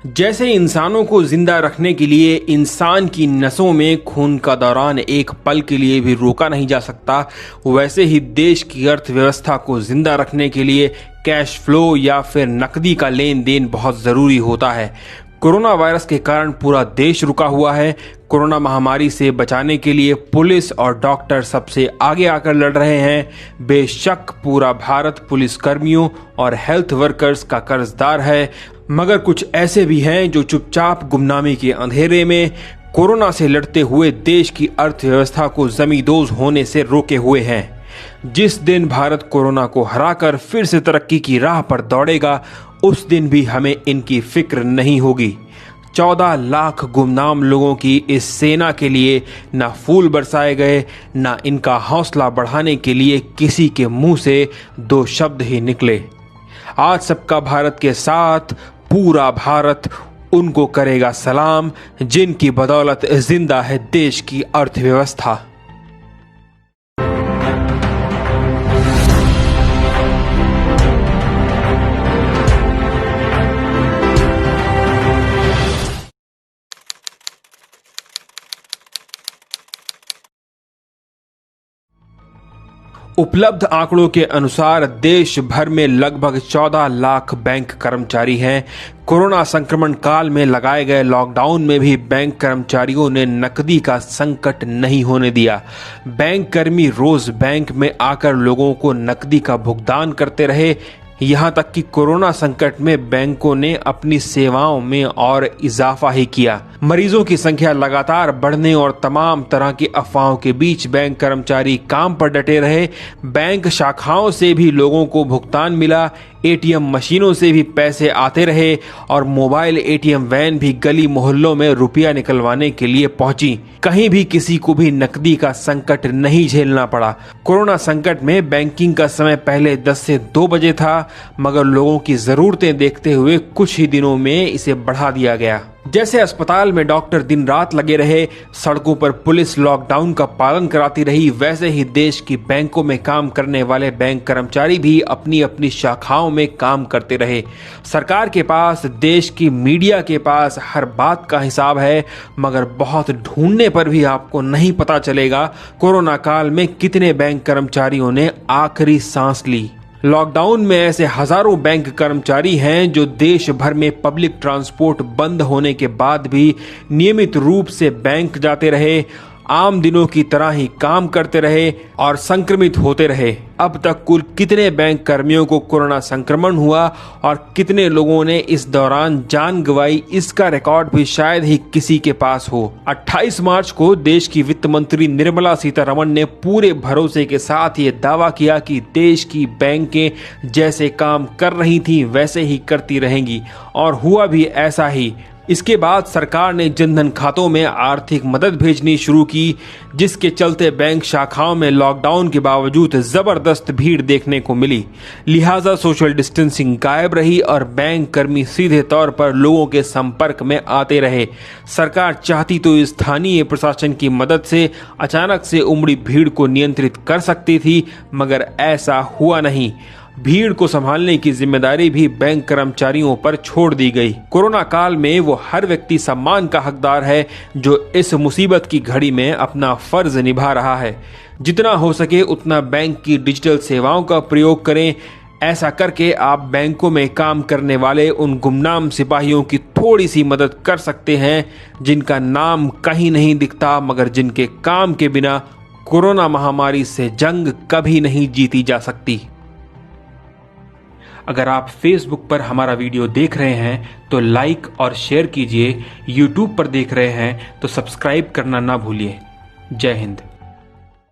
जैसे इंसानों को जिंदा रखने के लिए इंसान की नसों में खून का दौरान एक पल के लिए भी रोका नहीं जा सकता, वैसे ही देश की अर्थव्यवस्था को जिंदा रखने के लिए कैश फ्लो या फिर नकदी का लेन देन बहुत ज़रूरी होता है। कोरोना वायरस के कारण पूरा देश रुका हुआ है। कोरोना महामारी से बचाने के लिए पुलिस और डॉक्टर सबसे आगे आकर लड़ रहे हैं। बेशक पूरा भारत पुलिस कर्मियों और हेल्थ वर्कर्स का कर्जदार है, मगर कुछ ऐसे भी हैं जो चुपचाप गुमनामी के अंधेरे में कोरोना से लड़ते हुए देश की अर्थव्यवस्था को जमींदोज होने से रोके हुए हैं। जिस दिन भारत कोरोना को हराकर फिर से तरक्की की राह पर दौड़ेगा, उस दिन भी हमें इनकी फिक्र नहीं होगी। 14 लाख गुमनाम लोगों की इस सेना के लिए ना फूल बरसाए गए, ना इनका हौसला बढ़ाने के लिए किसी के मुंह से 2 शब्द ही निकले। आज सबका भारत के साथ पूरा भारत उनको करेगा सलाम, जिनकी बदौलत जिंदा है देश की अर्थव्यवस्था। उपलब्ध आंकड़ों के अनुसार देश भर में लगभग 14 लाख बैंक कर्मचारी हैं। कोरोना संक्रमण काल में लगाए गए लॉकडाउन में भी बैंक कर्मचारियों ने नकदी का संकट नहीं होने दिया। बैंक कर्मी रोज बैंक में आकर लोगों को नकदी का भुगतान करते रहे। यहाँ तक कि कोरोना संकट में बैंकों ने अपनी सेवाओं में और इजाफा ही किया। मरीजों की संख्या लगातार बढ़ने और तमाम तरह की अफवाहों के बीच बैंक कर्मचारी काम पर डटे रहे। बैंक शाखाओं से भी लोगों को भुगतान मिला, एटीएम मशीनों से भी पैसे आते रहे और मोबाइल एटीएम वैन भी गली मोहल्लों में रुपया निकलवाने के लिए पहुंची। कहीं भी किसी को भी नकदी का संकट नहीं झेलना पड़ा। कोरोना संकट में बैंकिंग का समय पहले 10 से 2 बजे था, मगर लोगों की जरूरतें देखते हुए कुछ ही दिनों में इसे बढ़ा दिया गया। जैसे अस्पताल में डॉक्टर दिन रात लगे रहे, सड़कों पर पुलिस लॉकडाउन का पालन कराती रही, वैसे ही देश की बैंकों में काम करने वाले बैंक कर्मचारी भी अपनी अपनी शाखाओं में काम करते रहे। सरकार के पास, देश की मीडिया के पास हर बात का हिसाब है, मगर बहुत ढूंढने पर भी आपको नहीं पता चलेगा कोरोना काल में कितने बैंक कर्मचारियों ने आखिरी सांस ली। लॉकडाउन में ऐसे हजारों बैंक कर्मचारी हैं जो देश भर में पब्लिक ट्रांसपोर्ट बंद होने के बाद भी नियमित रूप से बैंक जाते रहे, आम दिनों की तरह ही काम करते रहे और संक्रमित होते रहे। अब तक कुल कितने बैंक कर्मियों को कोरोना संक्रमण हुआ और कितने लोगों ने इस दौरान जान गंवाई, इसका रिकॉर्ड भी शायद ही किसी के पास हो। 28 मार्च को देश की वित्त मंत्री निर्मला सीतारमण ने पूरे भरोसे के साथ ये दावा किया कि देश की बैंकें जैसे काम कर रही थी वैसे ही करती रहेंगी, और हुआ भी ऐसा ही। इसके बाद सरकार ने जनधन खातों में आर्थिक मदद भेजनी शुरू की, जिसके चलते बैंक शाखाओं में लॉकडाउन के बावजूद जबरदस्त भीड़ देखने को मिली। लिहाजा सोशल डिस्टेंसिंग गायब रही और बैंक कर्मी सीधे तौर पर लोगों के संपर्क में आते रहे। सरकार चाहती तो स्थानीय प्रशासन की मदद से अचानक से उमड़ी भीड़ को नियंत्रित कर सकती थी, मगर ऐसा हुआ नहीं। भीड़ को संभालने की जिम्मेदारी भी बैंक कर्मचारियों पर छोड़ दी गई। कोरोना काल में वो हर व्यक्ति सम्मान का हकदार है जो इस मुसीबत की घड़ी में अपना फर्ज निभा रहा है। जितना हो सके उतना बैंक की डिजिटल सेवाओं का प्रयोग करें। ऐसा करके आप बैंकों में काम करने वाले उन गुमनाम सिपाहियों की थोड़ी सी मदद कर सकते हैं जिनका नाम कहीं नहीं दिखता, मगर जिनके काम के बिना कोरोना महामारी से जंग कभी नहीं जीती जा सकती। अगर आप फेसबुक पर हमारा वीडियो देख रहे हैं तो लाइक और शेयर कीजिए। यूट्यूब पर देख रहे हैं तो सब्सक्राइब करना ना भूलिए। जय हिंद।